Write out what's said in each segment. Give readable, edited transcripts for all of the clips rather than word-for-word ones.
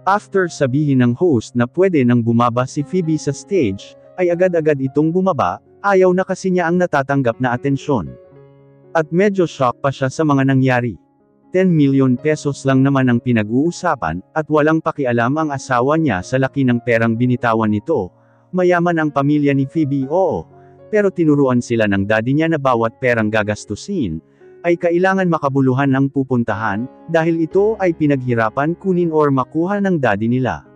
After sabihin ng host na pwede nang bumaba si Phoebe sa stage, ay agad-agad itong bumaba, ayaw na kasi niya ang natatanggap na atensyon. At medyo shock pa siya sa mga nangyari. 10 million pesos lang naman ang pinag-uusapan, at walang pakialam ang asawa niya sa laki ng perang binitawan nito. Mayaman ang pamilya ni Phoebe, oo. Pero tinuruan sila ng daddy niya na bawat perang gagastusin, ay kailangan makabuluhan ang pupuntahan, dahil ito ay pinaghirapan kunin or makuha ng daddy nila.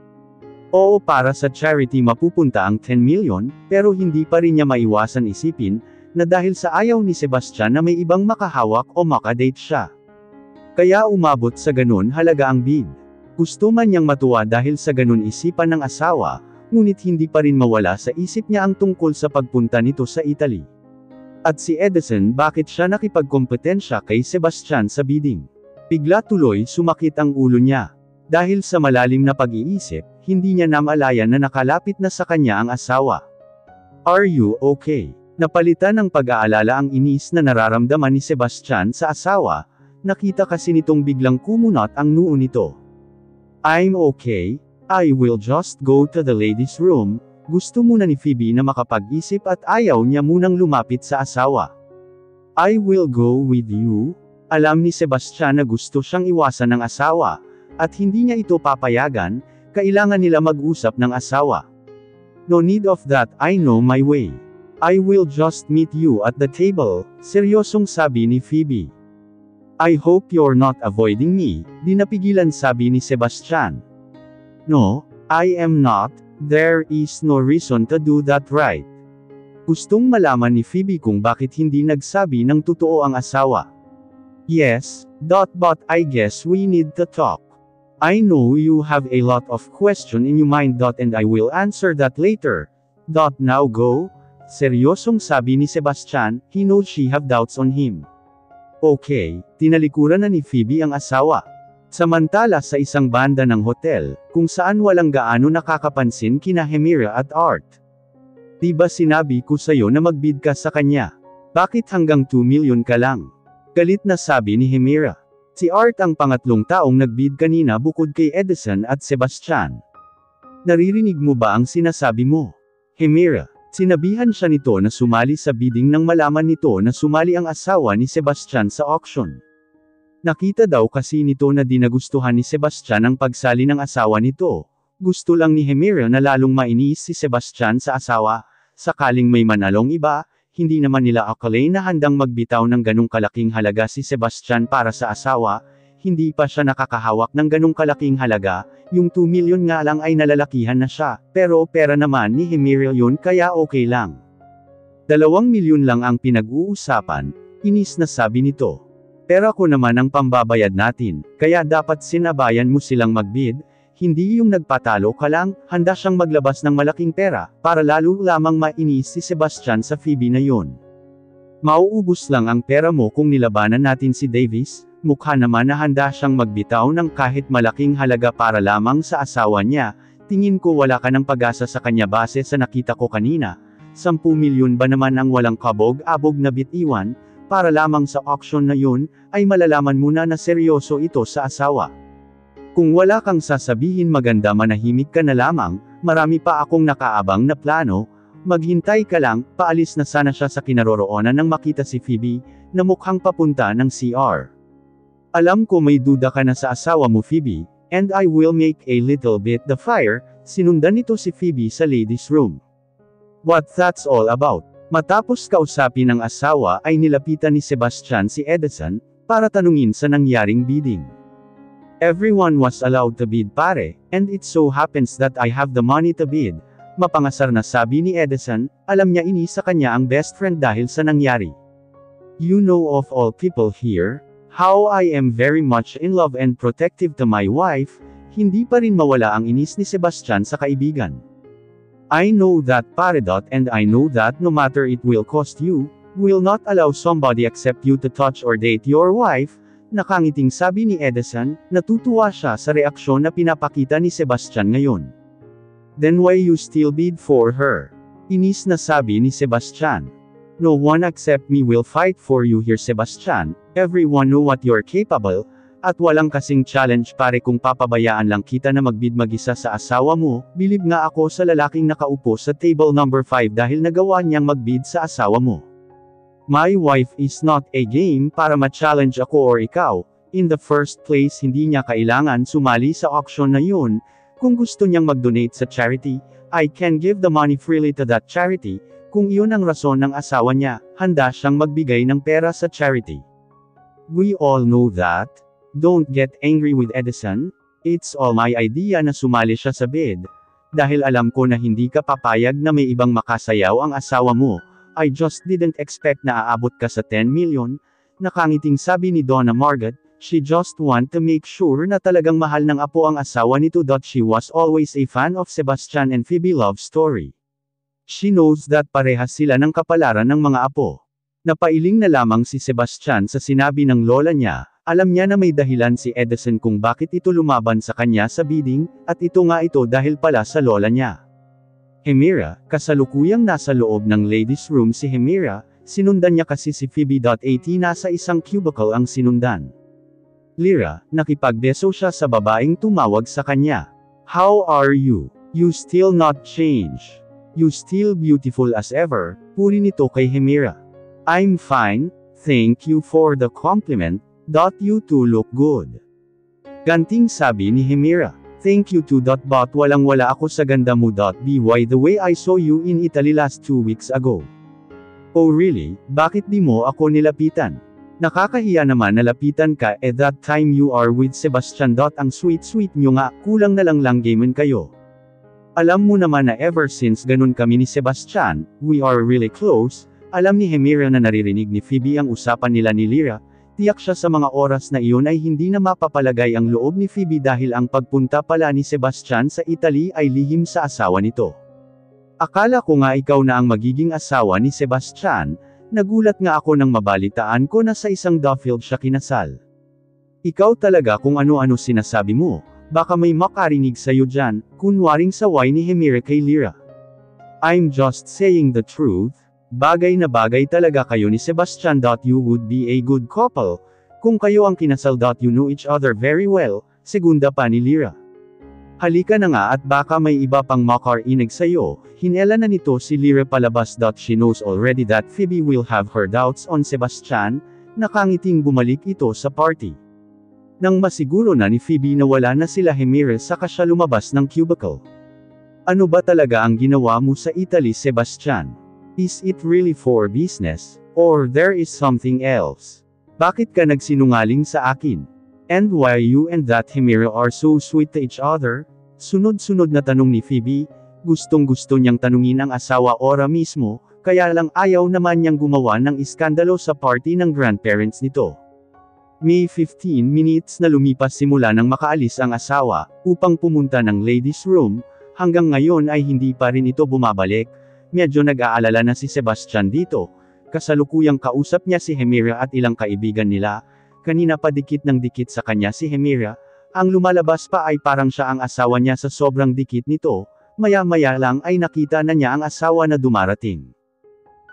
Oo, para sa charity mapupunta ang 10 million, pero hindi pa rin niya maiwasan isipin, na dahil sa ayaw ni Sebastian na may ibang makahawak o makadate siya. Kaya umabot sa ganun halaga ang bid. Gusto man niyang matuwa dahil sa ganun isipan ng asawa, ngunit hindi pa rin mawala sa isip niya ang tungkol sa pagpunta nito sa Italy. At si Edison, bakit siya nakipagkompetensya kay Sebastian sa bidding? Bigla tuloy sumakit ang ulo niya. Dahil sa malalim na pag-iisip, hindi niya namalayan na nakalapit na sa kanya ang asawa. Are you okay? Napalitan ng pag-aalala ang inis na nararamdaman ni Sebastian sa asawa. Nakita kasi nitong biglang kumunot ang noo nito. I'm okay, I will just go to the ladies' room. Gusto muna ni Phoebe na makapag-isip at ayaw niya munang lumapit sa asawa. I will go with you. Alam ni Sebastian na gusto siyang iwasan ng asawa, at hindi niya ito papayagan, kailangan nila mag-usap ng asawa. No need of that, I know my way. I will just meet you at the table, seryosong sabi ni Phoebe. I hope you're not avoiding me, di napigilan sabi ni Sebastian. No, I am not, there is no reason to do that, right? Gustong malaman ni Phoebe kung bakit hindi nagsabi ng totoo ang asawa. Yes, but I guess we need to talk. I know you have a lot of question in your mind, and I will answer that later. Now go, seryosong sabi ni Sebastian, he knows she have doubts on him. Okay, tinalikuran na ni Phoebe ang asawa. Samantala sa isang banda ng hotel, kung saan walang gaano nakakapansin kina Hemira at Art. Diba sinabi ko sa'yo na magbid ka sa kanya? Bakit hanggang 2 million ka lang? Galit na sabi ni Hemira. Si Art ang pangatlong taong nagbid kanina bukod kay Edison at Sebastian. Naririnig mo ba ang sinasabi mo? Hemira. Sinabihan siya nito na sumali sa bidding nang malaman nito na sumali ang asawa ni Sebastian sa auction. Nakita daw kasi nito na di nagustuhan ni Sebastian ang pagsali ng asawa nito. Gusto lang ni Hemira na lalong mainis si Sebastian sa asawa, sakaling may manalong iba, hindi naman nila akalain na handang magbitaw ng ganong kalaking halaga si Sebastian para sa asawa, hindi pa siya nakakahawak ng ganong kalaking halaga, yung 2 million nga lang ay nalalakihan na siya, pero pera naman ni Hemira yun kaya okay lang. 2 milyon lang ang pinag-uusapan, inis na sabi nito. Pero ako naman ang pambabayad natin, kaya dapat sinabayan mo silang magbid, hindi yung nagpatalo ka lang, handa siyang maglabas ng malaking pera, para lalo lamang mainis si Sebastian sa Phoebe na yun. Mauubos lang ang pera mo kung nilabanan natin si Davis, mukha naman na handa siyang magbitaw ng kahit malaking halaga para lamang sa asawa niya, tingin ko wala ka ng pag-asa sa kanya base sa nakita ko kanina, 10 milyon ba naman ang walang kabog-abog na bitiwan, para lamang sa auction na yun, ay malalaman mo na seryoso ito sa asawa. Kung wala kang sasabihin maganda manahimik ka na lamang, marami pa akong nakaabang na plano, maghintay ka lang, paalis na sana siya sa kinaroroonan nang makita si Phoebe, na mukhang papunta ng CR. Alam ko may duda ka na sa asawa mo Phoebe, and I will make a little bit the fire, sinundan nito si Phoebe sa ladies' room. What that's all about? Matapos kausapin ng asawa ay nilapitan ni Sebastian si Edison, para tanungin sa nangyaring bidding. Everyone was allowed to bid pare, and it so happens that I have the money to bid. Mapangasar na sabi ni Edison, alam niya inis sa kanya ang best friend dahil sa nangyari. You know of all people here, how I am very much in love and protective to my wife, hindi pa rin mawala ang inis ni Sebastian sa kaibigan. I know that pare. And I know that no matter it will cost you, will not allow somebody except you to touch or date your wife. Nakangiting sabi ni Edison, natutuwa siya sa reaksyon na pinapakita ni Sebastian ngayon. Then why you still bid for her? Inis na sabi ni Sebastian. No one except me will fight for you here Sebastian, everyone know what you're capable, At walang kasing challenge pare kung papabayaan lang kita na magbid mag-isa sa asawa mo, bilib nga ako sa lalaking nakaupo sa table number 5 dahil nagawa niyang magbid sa asawa mo. My wife is not a game para ma-challenge ako or ikaw. In the first place hindi niya kailangan sumali sa auction na yun. Kung gusto niyang mag-donate sa charity, I can give the money freely to that charity. Kung iyon ang rason ng asawa niya, handa siyang magbigay ng pera sa charity. We all know that. Don't get angry with Edison. It's all my idea na sumali siya sa bid. Dahil alam ko na hindi ka papayag na may ibang makasayaw ang asawa mo. I just didn't expect na aabot ka sa 10 million. Nakangiting sabi ni Donna Margot, she just want to make sure na talagang mahal ng apo ang asawa nito. She was always a fan of Sebastian and Phoebe love story. She knows that parehas sila ng kapalaran ng mga apo. Napailing na lamang si Sebastian sa sinabi ng lola niya. Alam niya na may dahilan si Edison kung bakit ito lumaban sa kanya sa bidding, at ito nga ito dahil pala sa lola niya. Hemira, kasalukuyang nasa loob ng ladies' room si Hemira, sinundan niya kasi si Phoebe. At nasa isang cubicle ang sinundan. Lyra, nakipagbeso siya sa babaeng tumawag sa kanya. How are you? You still not change. You still beautiful as ever, puri nito kay Hemira. I'm fine, thank you for the compliment. You two look good. Ganting sabi ni Hemira. Thank you too. But walang-wala ako sa ganda mo. By the way I saw you in Italy last 2 weeks ago. Oh really, bakit di mo ako nilapitan? Nakakahiya naman nalapitan ka that time you are with Sebastian. Ang sweet-sweet nyo nga, kulang na lang gamen kayo. Alam mo naman na ever since ganun kami ni Sebastian, we are really close. Alam ni Hemira na naririnig ni Phoebe ang usapan nila ni Lyra. Tiyak siya sa mga oras na iyon ay hindi na mapapalagay ang loob ni Phoebe dahil ang pagpunta pala ni Sebastian sa Italy ay lihim sa asawa nito. Akala ko nga ikaw na ang magiging asawa ni Sebastian, nagulat nga ako nang mabalitaan ko na sa isang Duffield siya kinasal. Ikaw talaga kung ano-ano sinasabi mo, baka may makarinig sa'yo dyan, kunwaring saway ni Hemira kay Lyra. I'm just saying the truth. Bagay na bagay talaga kayo ni Sebastian. You would be a good couple. Kung kayo ang kinasal. You know each other very well, segunda pa ni Lyra. Halika na nga at baka may iba pang makarinig sa'yo. Hinela na nito si Lyra palabas. She knows already that Phoebe will have her doubts on Sebastian. Nakangiting bumalik ito sa party. Nang masiguro na ni Phoebe na wala na sila Hemira saka siya lumabas ng cubicle. Ano ba talaga ang ginawa mo sa Italy, Sebastian? Is it really for business? Or there is something else? Bakit ka nagsinungaling sa akin? And why you and that Hemira are so sweet to each other? Sunod-sunod na tanong ni Phoebe. Gustong-gusto niyang tanungin ang asawa ora mismo, kaya lang ayaw naman niyang gumawa ng iskandalo sa party ng grandparents nito. May 15 minutes na lumipas simula nang makaalis ang asawa, upang pumunta ng ladies' room, hanggang ngayon ay hindi pa rin ito bumabalik. Medyo nag-aalala na si Sebastian dito. Kasalukuyang kausap niya si Hemira at ilang kaibigan nila. Kanina pa dikit ng dikit sa kanya si Hemira. Ang lumalabas pa ay parang siya ang asawa niya sa sobrang dikit nito. Maya-maya lang ay nakita na niya ang asawa na dumarating.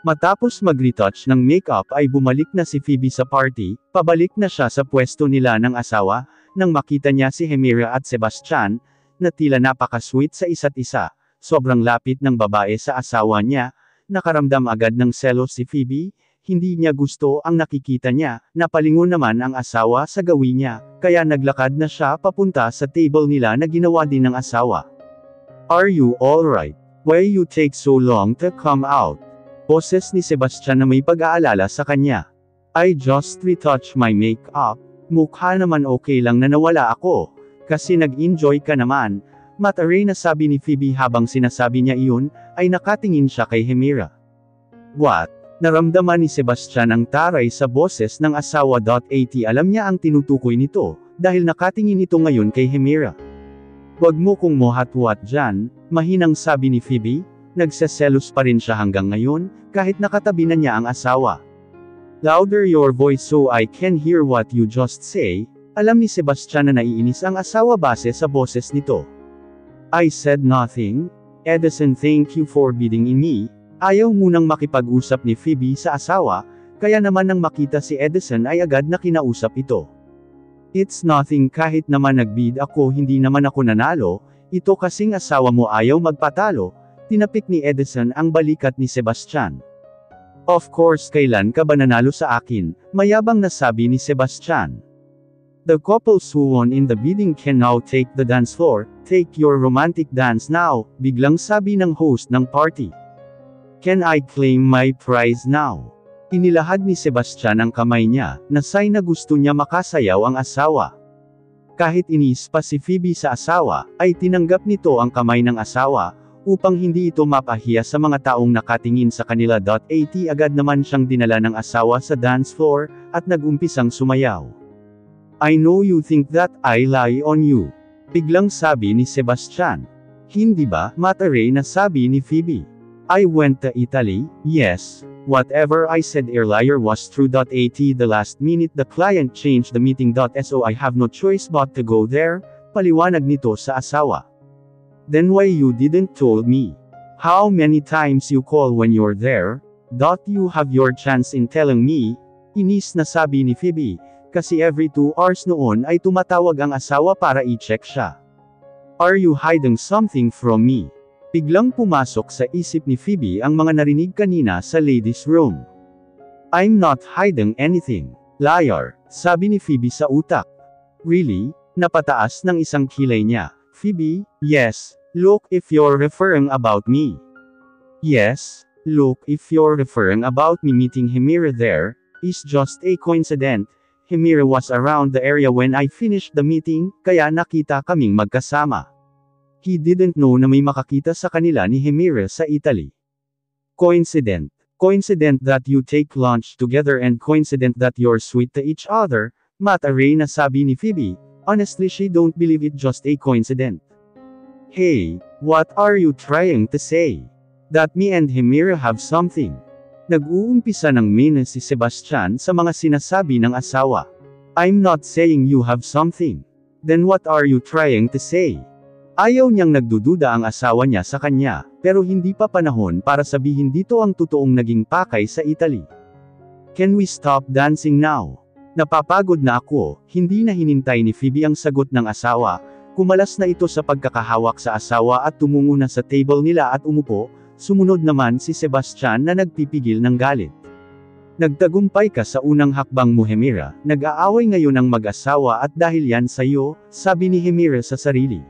Matapos mag-retouch ng makeup ay bumalik na si Phoebe sa party. Pabalik na siya sa pwesto nila ng asawa. Nang makita niya si Hemira at Sebastian, na tila napaka-sweet sa isa't isa. Sobrang lapit ng babae sa asawa niya, nakaramdam agad ng selos si Phoebe, hindi niya gusto ang nakikita niya, napalingon naman ang asawa sa gawin niya, kaya naglakad na siya papunta sa table nila na ginawa din ng asawa. Are you alright? Why you take so long to come out? Boses ni Sebastian na may pag-aalala sa kanya. I just retouch my makeup, mukha naman okay lang na nawala ako, kasi nag-enjoy ka naman. Mataray na sabi ni Phoebe habang sinasabi niya iyon, ay nakatingin siya kay Hemira. What? Naramdaman ni Sebastian ang taray sa boses ng asawa. Alam niya ang tinutukoy nito, dahil nakatingin ito ngayon kay Hemira. Wag mo kong mohatwat dyan, mahinang sabi ni Phoebe, nagseselos pa rin siya hanggang ngayon, kahit nakatabi na niya ang asawa. Louder your voice so I can hear what you just say. Alam ni Sebastian na naiinis ang asawa base sa boses nito. I said nothing. Edison, thank you for bidding in me. Ayaw munang makipag-usap ni Phoebe sa asawa, kaya naman nang makita si Edison ay agad na kinausap ito. It's nothing kahit naman nagbid ako hindi naman ako nanalo, ito kasing asawa mo ayaw magpatalo, tinapik ni Edison ang balikat ni Sebastian. Of course kailan ka ba nanalo sa akin, mayabang na sabi ni Sebastian. The couples who won in the bidding can now take the dance floor, take your romantic dance now, biglang sabi ng host ng party. Can I claim my prize now? Inilahad ni Sebastian ang kamay niya, na sign na gusto niya makasayaw ang asawa. Kahit inis pa si Phoebe sa asawa, ay tinanggap nito ang kamay ng asawa, upang hindi ito mapahiya sa mga taong nakatingin sa kanila. At agad naman siyang dinala ng asawa sa dance floor, at nag-umpisang sumayaw. I know you think that I lie on you. Biglang sabi ni Sebastian. Hindi ba, Matare na sabi ni Phoebe. I went to Italy, yes. Whatever I said earlier was true. At the last minute the client changed the meeting. So I have no choice but to go there, paliwanag nito sa asawa. Then why you didn't told me? How many times you call when you're there? You have your chance in telling me. Inis na sabi ni Phoebe, kasi every 2 hours noon ay tumatawag ang asawa para i-check siya. Are you hiding something from me? Biglang pumasok sa isip ni Phoebe ang mga narinig kanina sa ladies' room. I'm not hiding anything. Liar, sabi ni Phoebe sa utak. Really? Napataas ng isang kilay niya. Phoebe, yes. Look if you're referring about me. Yes, look if you're referring about me. Meeting Himira there is just a coincidence. Himira was around the area when I finished the meeting, kaya nakita kaming magkasama. He didn't know na may makakita sa kanila ni Himira sa Italy. Coincident. Coincident that you take lunch together and coincident that you're sweet to each other, Matare na sabi ni Phoebe. Honestly she don't believe it just a coincidence. Hey, what are you trying to say? That me and Himira have something. Nag-uumpisa ng mina si Sebastian sa mga sinasabi ng asawa. I'm not saying you have something. Then what are you trying to say? Ayaw niyang nagdududa ang asawa niya sa kanya, pero hindi pa panahon para sabihin dito ang totoong naging pakay sa Italy. Can we stop dancing now? Napapagod na ako, hindi na hinintay ni Phoebe ang sagot ng asawa, kumalas na ito sa pagkakahawak sa asawa at tumungo na sa table nila at umupo. Sumunod naman si Sebastian na nagpipigil ng galit. Nagtagumpay ka sa unang hakbang mo Himira, nag-aaway ngayon ang mag-asawa at dahil yan sa'yo, sabi ni Himira sa sarili.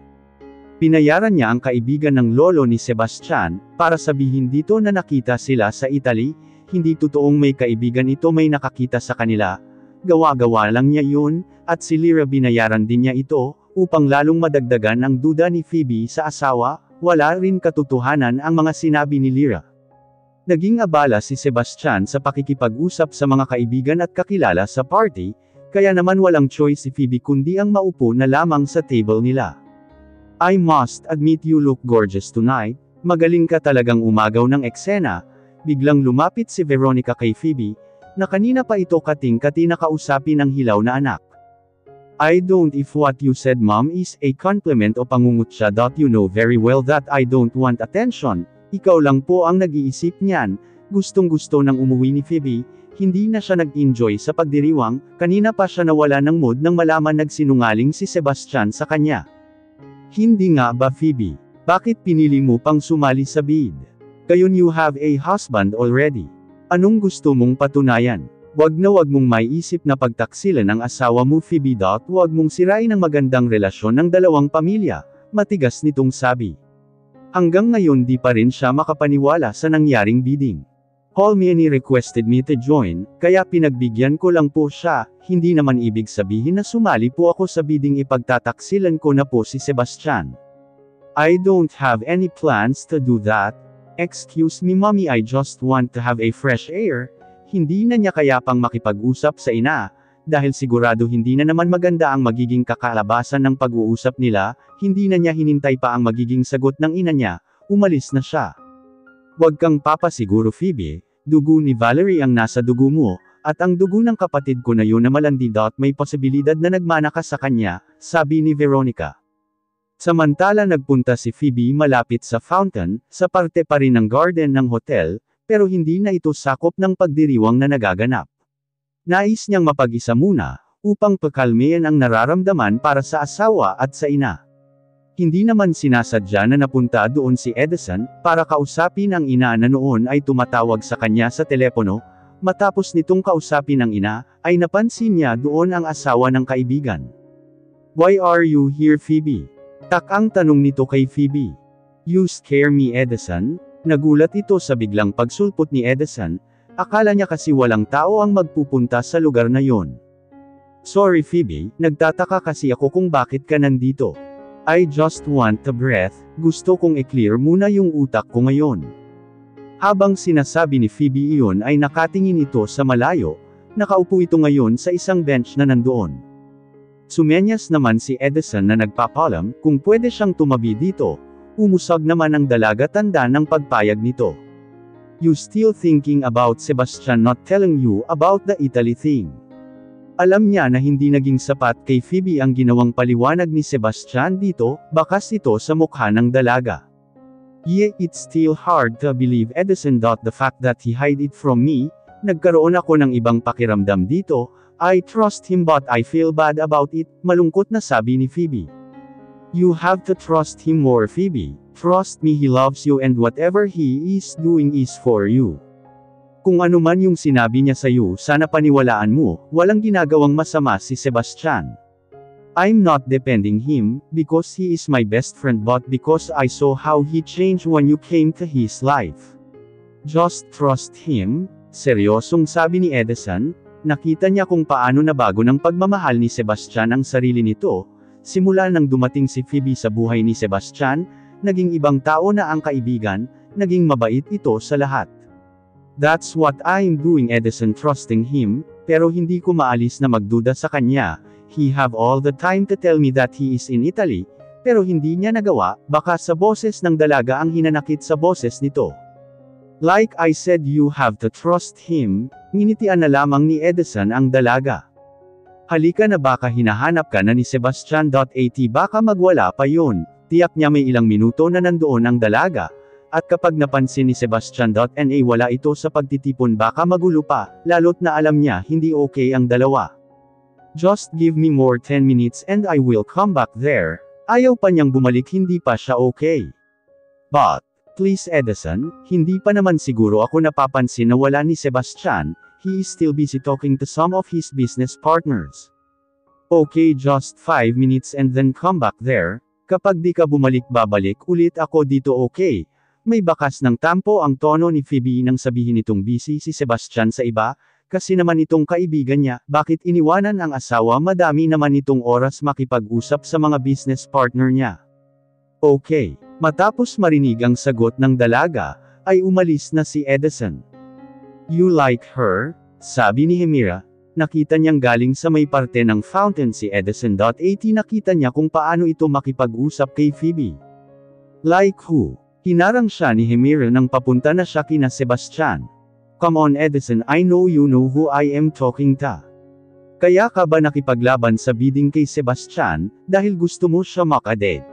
Pinayaran niya ang kaibigan ng lolo ni Sebastian, para sabihin dito na nakita sila sa Italy, hindi totoong may kaibigan ito may nakakita sa kanila, gawa-gawa lang niya yun, at si Lyra binayaran din niya ito, upang lalong madagdagan ang duda ni Phoebe sa asawa. Wala rin katotohanan ang mga sinabi ni Lyra. Naging abala si Sebastian sa pakikipag-usap sa mga kaibigan at kakilala sa party, kaya naman walang choice si Phoebe kundi ang maupo na lamang sa table nila. I must admit you look gorgeous tonight, magaling ka talagang umagaw ng eksena. Biglang lumapit si Veronica kay Phoebe, na kanina pa ito kating-kati nakausapin ng hilaw na anak. I don't if what you said mom is a compliment o pangungutya. You know very well that I don't want attention, ikaw lang po ang nag-iisip niyan. Gustong-gusto nang umuwi ni Phoebe, hindi na siya nag-enjoy sa pagdiriwang, kanina pa siya nawala ng mood nang malaman nagsinungaling si Sebastian sa kanya. Hindi nga ba Phoebe? Bakit pinili mo pang sumali sa bid? Gayon you have a husband already. Anong gusto mong patunayan? Wag mong maiisip na pagtaksilan ang asawa mo Phoebe. Wag mong sirain ang magandang relasyon ng dalawang pamilya, matigas nitong sabi. Hanggang ngayon di pa rin siya makapaniwala sa nangyaring bidding. Holmiani requested me to join, kaya pinagbigyan ko lang po siya, hindi naman ibig sabihin na sumali po ako sa bidding. Ipagtataksilan ko na po si Sebastian. I don't have any plans to do that. Excuse me mommy, I just want to have a fresh air. Hindi na niya kaya pang makipag-usap sa ina, dahil sigurado hindi na naman maganda ang magiging kakalabasan ng pag-uusap nila, hindi na niya hinintay pa ang magiging sagot ng ina niya, umalis na siya. Huwag kang papasiguro Phoebe, dugo ni Valerie ang nasa dugo mo, at ang dugo ng kapatid ko na yun na malandi. May posibilidad na nagmana ka sa kanya, sabi ni Veronica. Samantala nagpunta si Phoebe malapit sa fountain, sa parte pa rin ng garden ng hotel, pero hindi na ito sakop ng pagdiriwang na nagaganap. Nais niyang mapag-isa muna, upang pakalmayan ang nararamdaman para sa asawa at sa ina. Hindi naman sinasadya na napunta doon si Edison, para kausapin ang ina na noon ay tumatawag sa kanya sa telepono. Matapos nitong kausapin ang ina, ay napansin niya doon ang asawa ng kaibigan. "Why are you here, Phoebe?" Tak-ang tanong nito kay Phoebe. "You scare me, Edison." Nagulat ito sa biglang pagsulpot ni Edison, akala niya kasi walang tao ang magpupunta sa lugar na yon. "Sorry Phoebe, nagtataka kasi ako kung bakit ka nandito. I just want a breath, gusto kong i-clear muna yung utak ko ngayon." Habang sinasabi ni Phoebe iyon ay nakatingin ito sa malayo, nakaupo ito ngayon sa isang bench na nandoon. Sumenyas naman si Edison na nagpapalam kung pwede siyang tumabi dito, umusag naman ang dalaga tanda ng pagpayag nito. "You still thinking about Sebastian not telling you about the Italy thing?" Alam niya na hindi naging sapat kay Phoebe ang ginawang paliwanag ni Sebastian dito, bakas ito sa mukha ng dalaga. "Yeah, it's still hard to believe Edison. The fact that he hid it from me, nagkaroon ako ng ibang pakiramdam dito, I trust him but I feel bad about it," malungkot na sabi ni Phoebe. "You have to trust him more, Phoebe. Trust me, he loves you and whatever he is doing is for you. Kung ano man yung sinabi niya sa iyo, sana paniwalaan mo, walang ginagawang masama si Sebastian. I'm not defending him, because he is my best friend but because I saw how he changed when you came to his life. Just trust him." Seryosong sabi ni Edison, nakita niya kung paano nabago ng pagmamahal ni Sebastian ang sarili nito, simula nang dumating si Phoebe sa buhay ni Sebastian, naging ibang tao na ang kaibigan, naging mabait ito sa lahat. "That's what I'm doing, Edison, trusting him, pero hindi ko maalis na magduda sa kanya. He have all the time to tell me that he is in Italy, pero hindi niya nagawa, baka sa boses ng dalaga ang hinanakit sa boses nito. Like I said, you have to trust him," nginitian na lamang ni Edison ang dalaga. "Halika na, baka hinahanap ka na ni Sebastian. At baka magwala pa yon." Tiyak niya may ilang minuto na nandoon ang dalaga, at kapag napansin ni Sebastian na wala ito sa pagtitipon baka magulo pa, lalo't na alam niya hindi okay ang dalawa. "Just give me more 10 minutes and I will come back there." Ayaw pa niyang bumalik, hindi pa siya okay. "But, please Edison, hindi pa naman siguro ako napapansin na wala ni Sebastian, he is still busy talking to some of his business partners. Okay, just 5 minutes and then come back there. Kapag di ka bumalik babalik ulit ako dito, okay?" May bakas ng tampo ang tono ni Phoebe nang sabihin nitong busy si Sebastian sa iba, kasi naman itong kaibigan niya, bakit iniwanan ang asawa, madami naman itong oras makipag-usap sa mga business partner niya. Okay. Matapos marinig ang sagot ng dalaga, ay umalis na si Edison. "You like her?" sabi ni Hemira. Nakita niyang galing sa may parte ng fountain si Edison. Nakita niya kung paano ito makipag-usap kay Phoebe. "Like who?" Hinarang siya ni Hemira nang papunta na siya kina Sebastian. "Come on Edison, I know you know who I am talking to. Kaya ka ba nakipaglaban sa bidding kay Sebastian, dahil gusto mo siya makadate?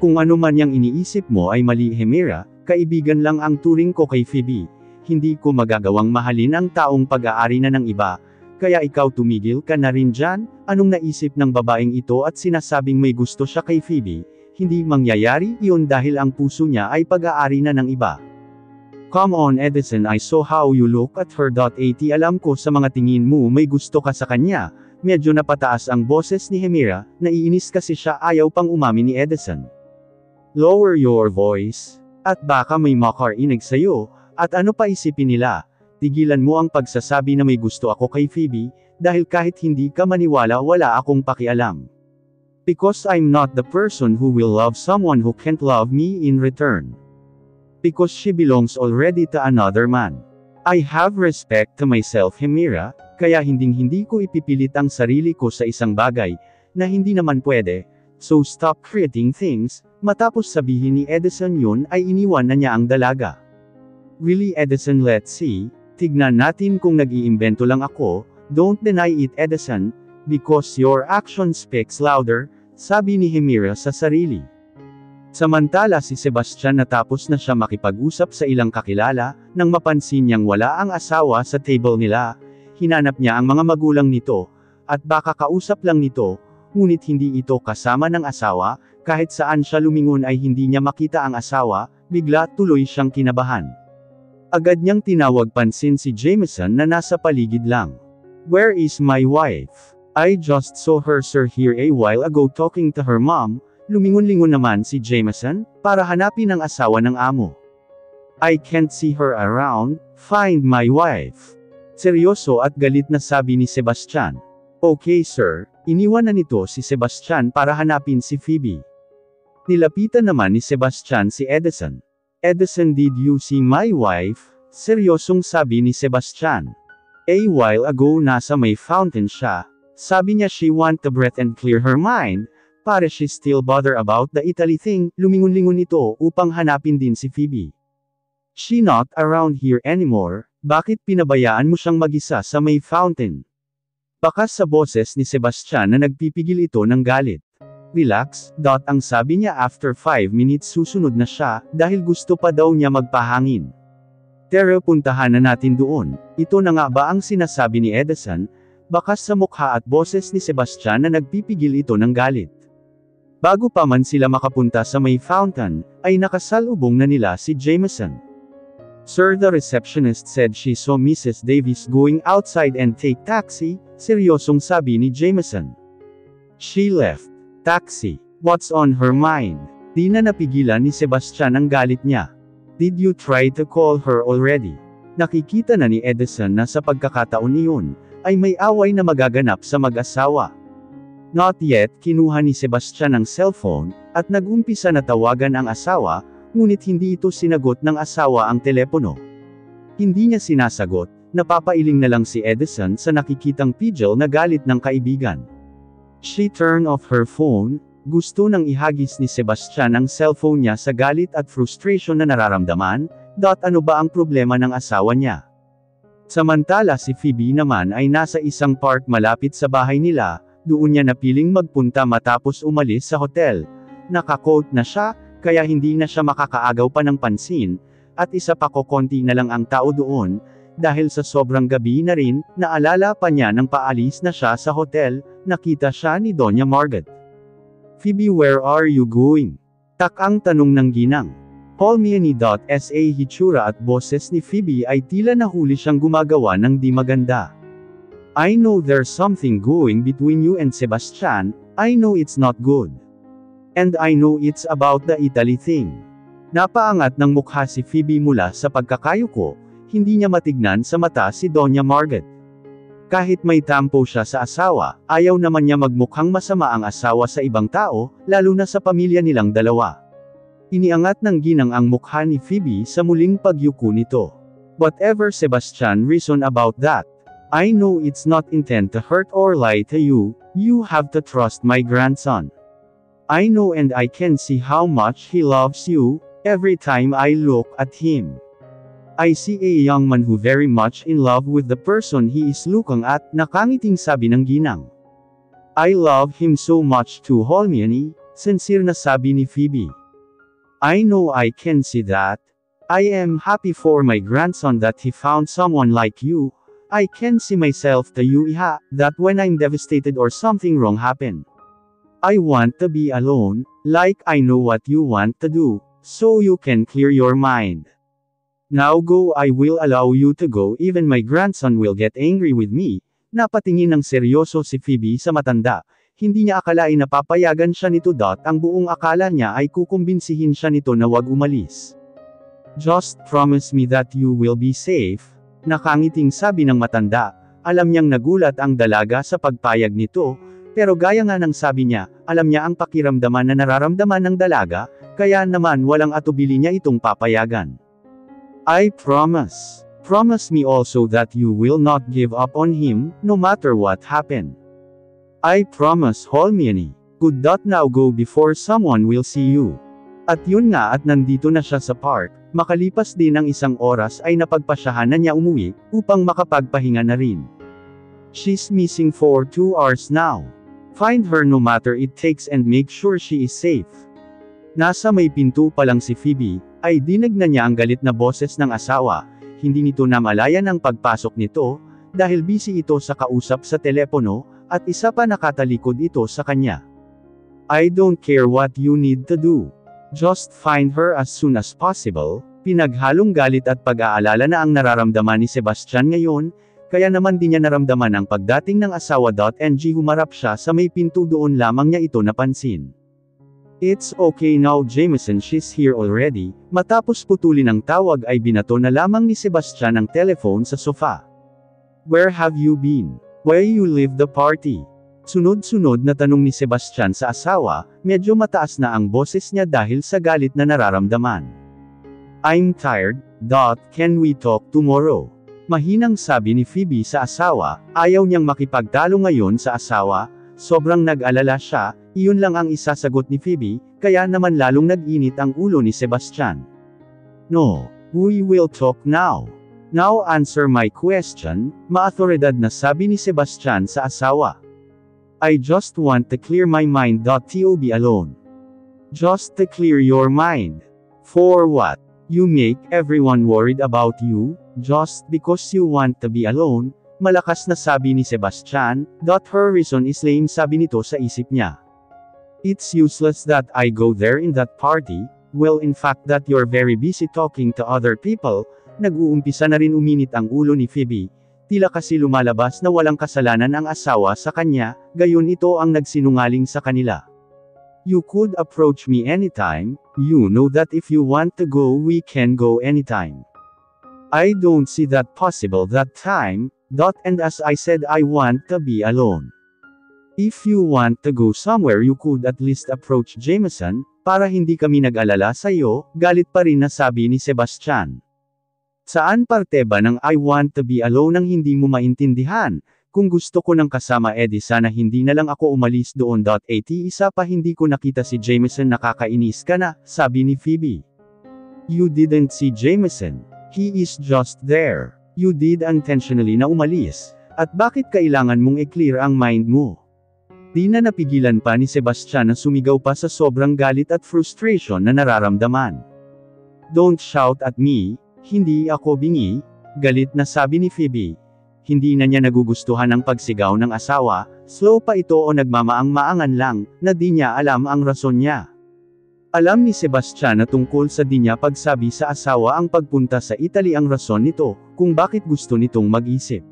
Kung ano man yang iniisip mo ay mali, Hemira, kaibigan lang ang turing ko kay Phoebe. Hindi ko magagawang mahalin ang taong pag-aari na ng iba, kaya ikaw tumigil ka na rin dyan." Anong naisip ng babaeng ito at sinasabing may gusto siya kay Phoebe? Hindi mangyayari iyon dahil ang puso niya ay pag-aari na ng iba. "Come on Edison, I saw how you look at her. Alam ko sa mga tingin mo may gusto ka sa kanya." Medyo napataas ang boses ni Hemira, naiinis kasi siya, ayaw pang umamin ni Edison. "Lower your voice. At baka may makarinig sa'yo, at ano pa isipin nila. Tigilan mo ang pagsasabi na may gusto ako kay Phoebe, dahil kahit hindi ka maniwala wala akong pakialam. Because I'm not the person who will love someone who can't love me in return. Because she belongs already to another man. I have respect to myself, Hemira, kaya hindi ko ipipilit ang sarili ko sa isang bagay, na hindi naman pwede, so stop creating things." Matapos sabihin ni Edison yun ay iniwan na niya ang dalaga. "Really Edison, let's see, tignan natin kung nag-iimbento lang ako, don't deny it Edison, because your action speaks louder," sabi ni Hemira sa sarili. Samantala si Sebastian natapos na siya makipag-usap sa ilang kakilala, nang mapansin niyang wala ang asawa sa table nila, hinanap niya ang mga magulang nito, at baka kausap lang nito, ngunit hindi ito kasama ng asawa, kahit saan siya lumingon ay hindi niya makita ang asawa, bigla tuloy siyang kinabahan. Agad niyang tinawag pansin si Jameson na nasa paligid lang. "Where is my wife? I just saw her sir here a while ago talking to her mom." Lumingon-lingon naman si Jameson, para hanapin ang asawa ng amo. "I can't see her around, find my wife." Seryoso at galit na sabi ni Sebastian. "Okay sir." Iniwan na nito si Sebastian para hanapin si Phoebe. Nilapitan naman ni Sebastian si Edison. "Edison, did you see my wife?" Seryosong sabi ni Sebastian. "A while ago nasa may fountain siya. Sabi niya she want to breathe and clear her mind, para she still bother about the Italy thing." Lumingon-lingon ito upang hanapin din si Phoebe. "She not around here anymore, bakit pinabayaan mo siyang mag-isa sa may fountain?" Bakas sa boses ni Sebastian na nagpipigil ito ng galit. "Relax, ang sabi niya after 5 minutes susunod na siya, dahil gusto pa daw niya magpahangin." "Tara puntahan na natin doon." Ito na nga ba ang sinasabi ni Edison? Bakas sa mukha at boses ni Sebastian na nagpipigil ito ng galit. Bago pa man sila makapunta sa may fountain, ay nakasalubong na nila si Jameson. "Sir, the receptionist said she saw Mrs. Davis going outside and take taxi," seryosong sabi ni Jameson. "She left. Taxi. What's on her mind?" Di na napigilan ni Sebastian ang galit niya. "Did you try to call her already?" Nakikita na ni Edison na sa pagkakataon iyon, ay may away na magaganap sa mag-asawa. Not yet, kinuha ni Sebastian ang cellphone, at nag-umpisa na tawagan ang asawa, ngunit hindi ito sinagot ng asawa ang telepono. Hindi niya sinasagot, napapailing na lang si Edison sa nakikitang pidgel na galit ng kaibigan. She turned off her phone. Gusto nang ihagis ni Sebastian ang cellphone niya sa galit at frustration na nararamdaman. Ano ba ang problema ng asawa niya? Samantala si Phoebe naman ay nasa isang park malapit sa bahay nila, doon niya napiling magpunta matapos umalis sa hotel. Naka-coat na siya, kaya hindi na siya makakaagaw pa ng pansin, at isa pa kokonti na lang ang tao doon, dahil sa sobrang gabi na rin, naalala pa niya nang paalis na siya sa hotel, nakita siya ni Doña Margot. "Phoebe, where are you going?" Tak-ang tanong ng ginang. Holmiani.sa hitsura at boses ni Phoebe ay tila nahuli siyang gumagawa ng di maganda. "I know there's something going between you and Sebastian, I know it's not good. And I know it's about the Italy thing." Napaangat ng mukha si Phoebe mula sa pagkakayuko, hindi niya matignan sa mata si Doña Margot. Kahit may tampo siya sa asawa, ayaw naman niya magmukhang masama ang asawa sa ibang tao, lalo na sa pamilya nilang dalawa. Iniangat ng ginang ang mukha ni Phoebe sa muling pagyuko nito. "Whatever Sebastian reason about that, I know it's not intent to hurt or lie to you, you have to trust my grandson. I know and I can see how much he loves you, every time I look at him. I see a young man who very much in love with the person he is looking at," nakangiting sabi ng ginang. "I love him so much too, Holmiani," sincere na sabi ni Phoebe. "I know I can see that. I am happy for my grandson that he found someone like you. I can see myself to you, Iha, that when I'm devastated or something wrong happen, I want to be alone, like I know what you want to do, so you can clear your mind. Now go, I will allow you to go, even my grandson will get angry with me." Napatingin ng seryoso si Phoebe sa matanda. Hindi niya akalain na papayagan siya nito. Ang buong akala niya ay kukumbinsihin siya nito na wag umalis. "Just promise me that you will be safe," nakangiting sabi ng matanda. Alam niyang nagulat ang dalaga sa pagpayag nito, pero gaya nga ng sabi niya, alam niya ang pakiramdaman na nararamdaman ng dalaga, kaya naman walang atubili niya itong papayagan. "I promise. Promise me also that you will not give up on him, no matter what happen." "I promise, Holmiani. Good. Now go before someone will see you." At yun nga, at nandito na siya sa park, makalipas din ng isang oras ay napagpasyahan na niya umuwi, upang makapagpahinga na rin. "She's missing for 2 hours now. Find her no matter it takes and make sure she is safe." Nasa may pinto pa lang si Phoebe, ay dinig na niya ang galit na boses ng asawa. Hindi nito namalayan ang pagpasok nito, dahil busy ito sa kausap sa telepono, at isa pa nakatalikod ito sa kanya. I don't care what you need to do. Just find her as soon as possible. Pinaghalong galit at pag-aalala na ang nararamdaman ni Sebastian ngayon, kaya naman di niya naramdaman ang pagdating ng asawa. Humarap siya sa may pinto, doon lamang niya ito napansin. It's okay now Jameson, she's here already. Matapos putulin ang tawag ay binato na lamang ni Sebastian ang telephone sa sofa. Where have you been? Why you leave the party? Sunod-sunod na tanong ni Sebastian sa asawa, medyo mataas na ang boses niya dahil sa galit na nararamdaman. I'm tired, can we talk tomorrow? Mahinang sabi ni Phoebe sa asawa, ayaw niyang makipagtalo ngayon sa asawa, sobrang nag-alala siya, iyon lang ang isasagot ni Phoebe, kaya naman lalong nag-init ang ulo ni Sebastian. No, we will talk now. Now answer my question, maautoridad na sabi ni Sebastian sa asawa. I just want to clear my mind. To be alone. Just to clear your mind. For what? You make everyone worried about you, just because you want to be alone, malakas na sabi ni Sebastian. Her reason is lame, sabi nito sa isip niya. It's useless that I go there in that party, well in fact that you're very busy talking to other people. Nag-uumpisa na rin uminit ang ulo ni Phoebe, tila kasi lumalabas na walang kasalanan ang asawa sa kanya, gayon ito ang nagsinungaling sa kanila. You could approach me anytime, you know that if you want to go we can go anytime. I don't see that possible that time, and as I said I want to be alone. If you want to go somewhere you could at least approach Jameson, para hindi kami nag-alala sa iyo, galit pa rin na sabi ni Sebastian. Saan parte ba ng I want to be alone ang hindi mo maintindihan? Kung gusto ko ng kasama edi sana hindi na lang ako umalis doon. Isa pa hindi ko nakita si Jameson, nakakainis ka na, sabi ni Phoebe. You didn't see Jameson. He is just there. You did intentionally na umalis. At bakit kailangan mong i-clear ang mind mo? Di na napigilan pa ni Sebastian na sumigaw pa sa sobrang galit at frustration na nararamdaman. Don't shout at me, hindi ako bingi, galit na sabi ni Phoebe. Hindi na niya nagugustuhan ang pagsigaw ng asawa, slow pa ito o nagmamaang-maangan lang, na di niya alam ang rason niya. Alam ni Sebastian na tungkol sa di niya pagsabi sa asawa ang pagpunta sa Italy ang rason nito, kung bakit gusto nitong mag-isip.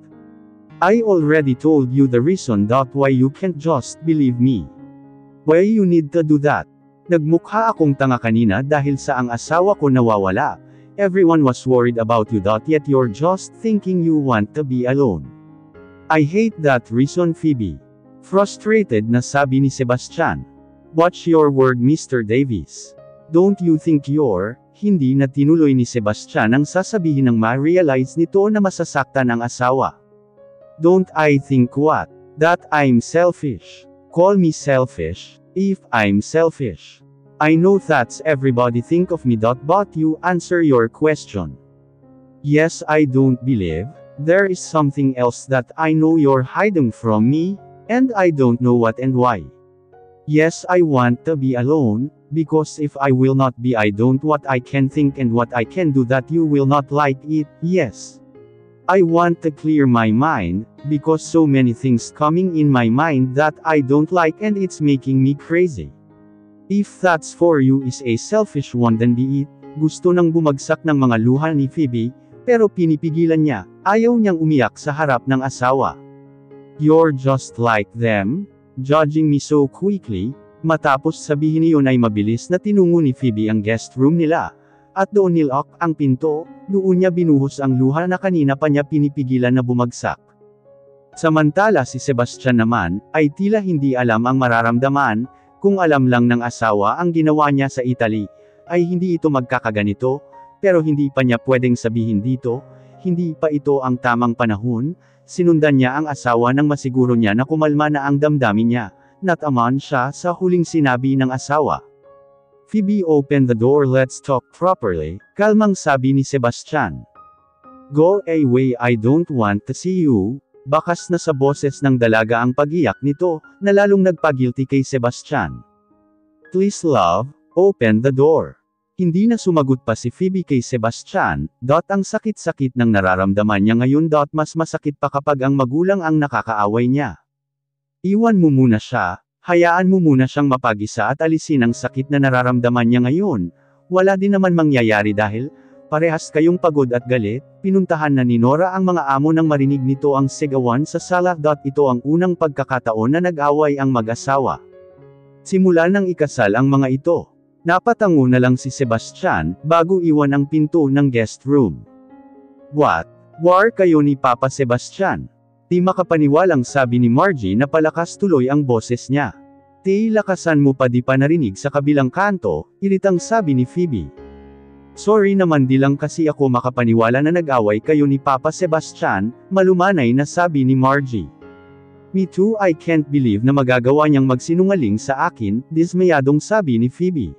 I already told you the reason. Why you can't just believe me. Why you need to do that? Nagmukha akong tanga kanina dahil sa ang asawa ko nawawala. Everyone was worried about you. Yet you're just thinking you want to be alone. I hate that reason, Phoebe. Frustrated na sabi ni Sebastian. Watch your word, Mr. Davis. Don't you think you're, hindi na tinuloy ni Sebastian ang sasabihin ng ma-realize nito na masasaktan ang asawa. Don't I think what? That I'm selfish. Call me selfish, if I'm selfish. I know that's everybody think of me. But you answer your question. Yes, I don't believe there is something else that I know you're hiding from me, and I don't know what and why. Yes, I want to be alone, because if I will not be, I don't what I can think and what I can do that you will not like it. Yes, I want to clear my mind, because so many things coming in my mind that I don't like and it's making me crazy. If that's for you is a selfish one then be it. Gusto nang bumagsak ng mga luha ni Phoebe, pero pinipigilan niya, ayaw niyang umiyak sa harap ng asawa. You're just like them, judging me so quickly. Matapos sabihin niyon ay mabilis na tinungo ni Phoebe ang guest room nila, at doon nilak ang pinto, doon niya binuhos ang luha na kanina pa niya pinipigilan na bumagsak. Samantala si Sebastian naman, ay tila hindi alam ang mararamdaman. Kung alam lang ng asawa ang ginawa niya sa Italy, ay hindi ito magkakaganito, pero hindi pa niya pwedeng sabihin dito, hindi pa ito ang tamang panahon. Sinundan niya ang asawa nang masiguro niya na kumalma na ang damdamin niya, natamaan siya sa huling sinabi ng asawa. Phoebe, open the door, let's talk properly, kalmang sabi ni Sebastian. Go away, I don't want to see you. Bakas na sa boses ng dalaga ang pag-iyak nito, na lalong nagpagilty kay Sebastian. Please love, open the door. Hindi na sumagot pa si Phoebe kay Sebastian. Ang sakit-sakit ng nararamdaman niya ngayon. Mas masakit pa kapag ang magulang ang nakakaaway niya. Iwan mo muna siya, hayaan mo muna siyang mapag-isa at alisin ang sakit na nararamdaman niya ngayon. Wala din naman mangyayari dahil, parehas kayong pagod at galit. Pinuntahan na ni Nora ang mga amo nang marinig nito ang sigawan sa sala. Ito ang unang pagkakataon na nag-away ang mag-asawa. Simula nang ikasal ang mga ito. Napatango na lang si Sebastian, bago iwan ang pinto ng guest room. What? War kayo ni Papa Sebastian? Di makapaniwalang sabi ni Margie na palakas tuloy ang boses niya. Ti lakasan mo pa, di pa narinig sa kabilang kanto, iritang sabi ni Phoebe. Sorry naman, di lang kasi ako makapaniwala na nag-away kayo ni Papa Sebastian, malumanay na sabi ni Margie. Me too, I can't believe na magagawa niyang magsinungaling sa akin, dismayadong sabi ni Phoebe.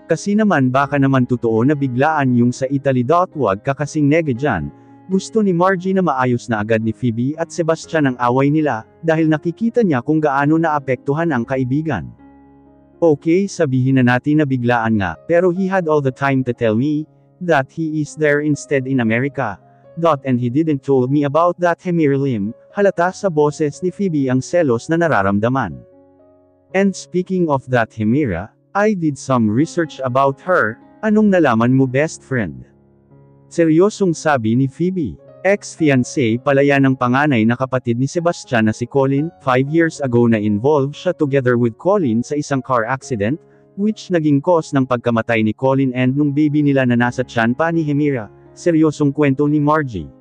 Kasi naman baka naman totoo na biglaan yung sa Italy. Wag ka kasing nega dyan. Gusto ni Margie na maayos na agad ni Phoebe at Sebastian ang away nila, dahil nakikita niya kung gaano naapektuhan ang kaibigan. Okay, sabihin na natin na biglaan nga, pero he had all the time to tell me that he is there instead in America. And he didn't told me about that. Lim, halata sa boses ni Phoebe ang selos na nararamdaman. And speaking of that Hemira, I did some research about her. Anong nalaman mo, best friend? Seryosong sabi ni Phoebe. Ex-fiancé pala yan ng panganay na kapatid ni Sebastian na si Colin. 5 years ago na involved siya together with Colin sa isang car accident, which naging cause ng pagkamatay ni Colin and nung baby nila na nasa tiyan pa ni Hemira. Seryosong kwento ni Margie.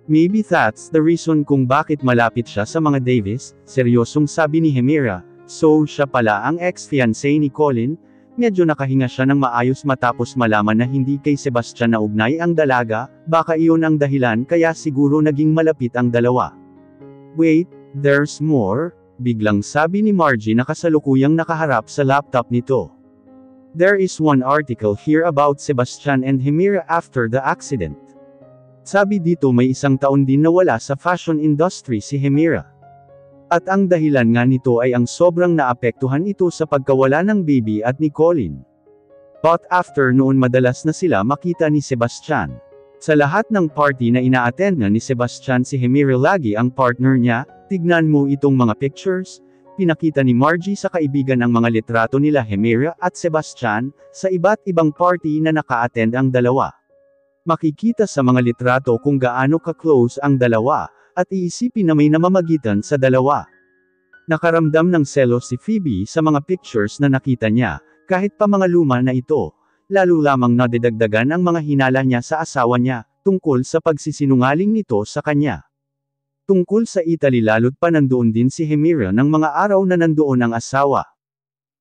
Maybe that's the reason kung bakit malapit siya sa mga Davis, seryosong sabi ni Hemira. So siya pala ang ex-fiancé ni Colin. Medyo nakahinga siya ng maayos matapos malaman na hindi kay Sebastian na ugnay ang dalaga, baka iyon ang dahilan kaya siguro naging malapit ang dalawa. Wait, there's more, biglang sabi ni Margie na kasalukuyang nakaharap sa laptop nito. There is one article here about Sebastian and Hemira after the accident. Sabi dito may isang taon din nawala sa fashion industry si Hemira. At ang dahilan nga nito ay ang sobrang naapektuhan ito sa pagkawala ng baby at ni Colin. But after noon madalas na sila makita ni Sebastian. Sa lahat ng party na ina-attend na ni Sebastian si Hemira lagi ang partner niya. Tignan mo itong mga pictures. Pinakita ni Margie sa kaibigan ang mga litrato nila Hemira at Sebastian, sa iba't ibang party na naka-attend ang dalawa. Makikita sa mga litrato kung gaano ka-close ang dalawa, at iisipin na may namamagitan sa dalawa. Nakaramdam ng selos si Phoebe sa mga pictures na nakita niya, kahit pa mga luma na ito, lalo lamang nadidagdagan ang mga hinala niya sa asawa niya, tungkol sa pagsisinungaling nito sa kanya. Tungkol sa Italy lalo't pa nandoon din si Hemira ng mga araw na nandoon ang asawa.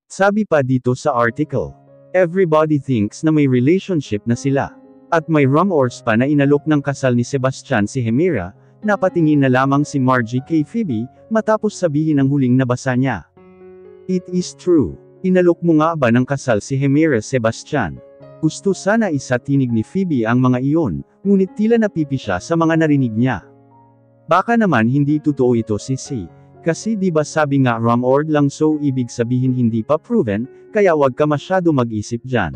Sabi pa dito sa article, everybody thinks na may relationship na sila. At may rumors pa na inalok ng kasal ni Sebastian si Hemira, napatingin na lamang si Margie kay Phoebe, matapos sabihin ang huling nabasa niya. It is true. Inalok mo nga ba ng kasal si Hemira Sebastian? Gusto sana isatinig ni Phoebe ang mga iyon, ngunit tila napipi siya sa mga narinig niya. Baka naman hindi totoo ito sisi. Kasi di ba sabi nga rumor lang, so ibig sabihin hindi pa proven, kaya wag ka masyado mag-isip dyan.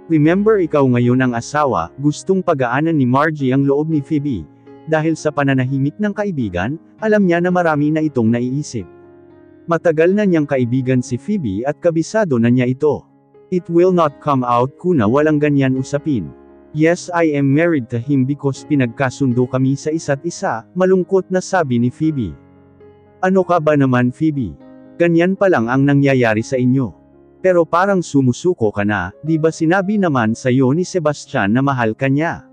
Remember ikaw ngayon ang asawa, gustong pagaanan ni Margie ang loob ni Phoebe. Dahil sa pananahimik ng kaibigan, alam niya na marami na itong naiisip. Matagal na niyang kaibigan si Phoebe at kabisado na niya ito. It will not come out kuna walang ganyan usapin. Yes, I am married to him because pinagkasundo kami sa isa't isa, malungkot na sabi ni Phoebe. Ano ka ba naman Phoebe? Ganyan pa lang ang nangyayari sa inyo. Pero parang sumusuko ka na, di ba sinabi naman sa'yo ni Sebastian na mahal ka niya?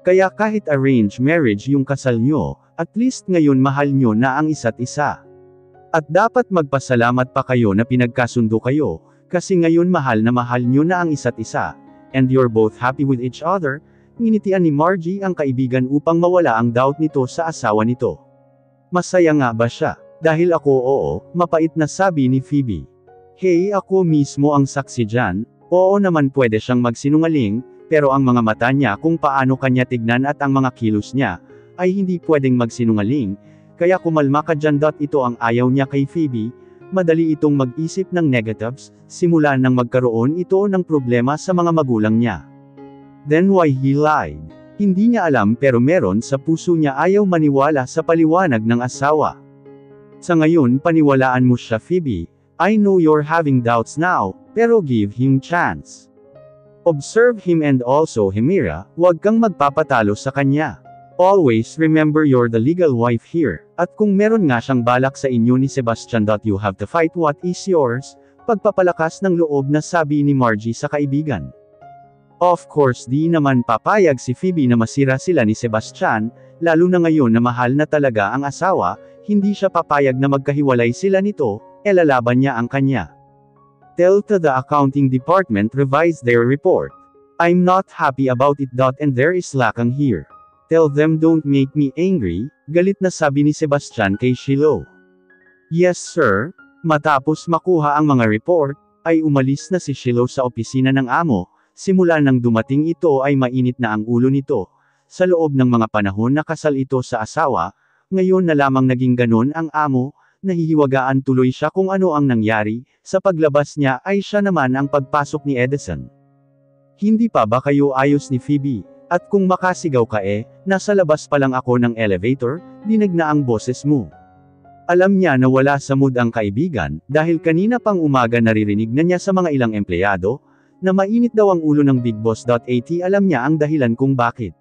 Kaya kahit arranged marriage yung kasal nyo, at least ngayon mahal nyo na ang isa't isa. At dapat magpasalamat pa kayo na pinagkasundo kayo, kasi ngayon mahal nyo na ang isa't isa. And you're both happy with each other, nginitian ni Margie ang kaibigan upang mawala ang doubt nito sa asawa nito. Masaya nga ba siya? Dahil ako oo, mapait na sabi ni Phoebe. Hey, ako mismo ang saksi dyan. Oo naman pwede siyang magsinungaling, pero ang mga mata niya kung paano kanya tignan at ang mga kilos niya, ay hindi pwedeng magsinungaling, kaya kumalma ka dyan. Ito ang ayaw niya kay Phoebe. Madali itong mag-isip ng negatives, simula nang magkaroon ito ng problema sa mga magulang niya. Then why he lied? Hindi niya alam pero meron sa puso niya ayaw maniwala sa paliwanag ng asawa. Sa ngayon paniwalaan mo siya Phoebe. I know you're having doubts now, pero give him chance. Observe him and also Hemira, huwag kang magpapatalo sa kanya. Always remember you're the legal wife here, at kung meron nga siyang balak sa inyo ni Sebastian. You have to fight what is yours, pagpapalakas ng loob na sabi ni Margie sa kaibigan. Of course di naman papayag si Phoebe na masira sila ni Sebastian, lalo na ngayon na mahal na talaga ang asawa, hindi siya papayag na magkahiwalay sila nito, lalaban niya ang kanya. Tell to the accounting department revise their report. I'm not happy about it. And there is lakang here. Tell them don't make me angry, galit na sabi ni Sebastian kay Shiloh. Yes sir. Matapos makuha ang mga report, ay umalis na si Shiloh sa opisina ng amo. Simula nang dumating ito ay mainit na ang ulo nito. Sa loob ng mga panahon na kasal ito sa asawa, ngayon na lamang naging ganon ang amo, nahihiwagaan tuloy siya kung ano ang nangyari, sa paglabas niya ay siya naman ang pagpasok ni Edison. Hindi pa ba kayo ayos ni Phoebe? At kung makasigaw ka nasa labas pa lang ako ng elevator, dinig na ang boses mo. Alam niya na wala sa mood ang kaibigan, dahil kanina pang umaga naririnig na niya sa mga ilang empleyado, na mainit daw ang ulo ng Big Boss. Alam niya ang dahilan kung bakit.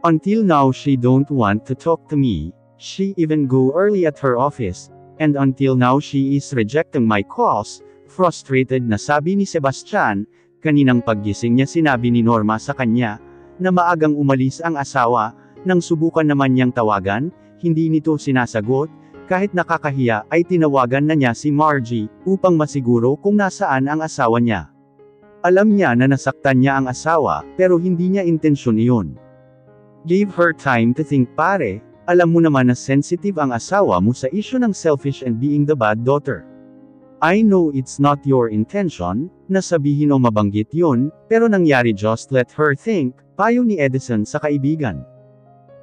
Until now she don't want to talk to me, she even go early at her office, and until now she is rejecting my calls. Frustrated na sabi ni Sebastian, kaninang paggising niya sinabi ni Norma sa kanya, na maagang umalis ang asawa, nang subukan naman niyang tawagan, hindi nito sinasagot, kahit nakakahiya ay tinawagan na niya si Margie, upang masiguro kung nasaan ang asawa niya. Alam niya na nasaktan niya ang asawa, pero hindi niya intensyon iyon. Give her time to think pare, alam mo naman na sensitive ang asawa mo sa issue ng selfish and being the bad daughter. I know it's not your intention, na sabihin o mabanggit yun, pero nangyari just let her think, payo ni Edison sa kaibigan.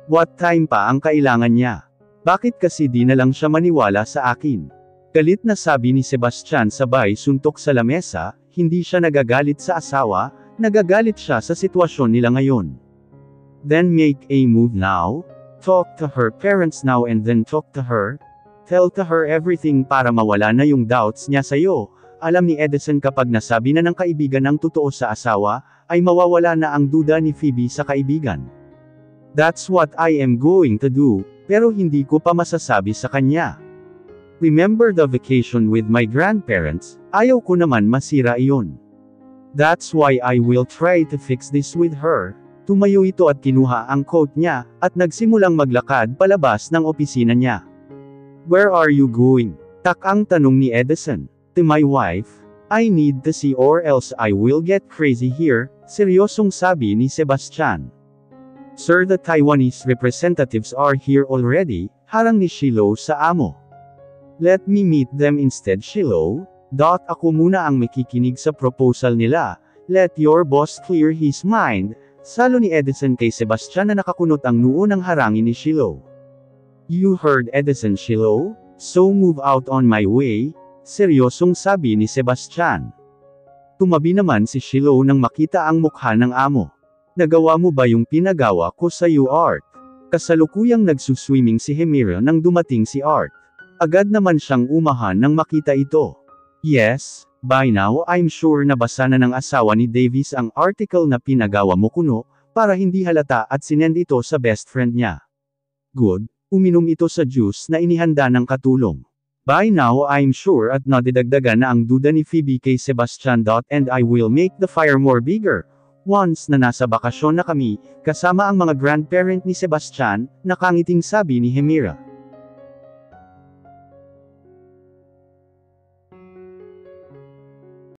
What time pa ang kailangan niya? Bakit kasi di na lang siya maniwala sa akin? Galit na sabi ni Sebastian sabay suntok sa lamesa, hindi siya nagagalit sa asawa, nagagalit siya sa sitwasyon nila ngayon. Then make a move now. Talk to her parents now and then talk to her. Tell to her everything para mawala na yung doubts niya sa'yo. Alam ni Edison kapag nasabi na ng kaibigan ang totoo sa asawa, ay mawawala na ang duda ni Phoebe sa kaibigan. That's what I am going to do, pero hindi ko pa masasabi sa kanya. Remember the vacation with my grandparents, ayaw ko naman masira iyon. That's why I will try to fix this with her. Tumayo ito at kinuha ang coat niya, at nagsimulang maglakad palabas ng opisina niya. Where are you going? Takang tanong ni Edison. To my wife. I need to see or else I will get crazy here, seryosong sabi ni Sebastian. Sir, the Taiwanese representatives are here already, harang ni Shiloh sa amo. Let me meet them instead Shiloh. Ako muna ang makikinig sa proposal nila. Let your boss clear his mind. Salo ni Edison kay Sebastian na nakakunot ang noo ng harangin ni Shiloh. You heard Edison Shiloh? So move out on my way, seryosong sabi ni Sebastian. Tumabi naman si Shiloh nang makita ang mukha ng amo. Nagawa mo ba yung pinagawa ko sa iyo Art? Kasalukuyang nagsuswimming si Hemira nang dumating si Art. Agad naman siyang umahan nang makita ito. Yes. By now I'm sure nabasa na ng asawa ni Davis ang article na pinagawa mo kuno, para hindi halata at sinend ito sa best friend niya. Good, uminom ito sa juice na inihanda ng katulong. By now I'm sure at nadidagdagan na ang duda ni Phoebe kay Sebastian. And I will make the fire more bigger. Once na nasa bakasyon na kami, kasama ang mga grandparent ni Sebastian, nakangiting sabi ni Hemira.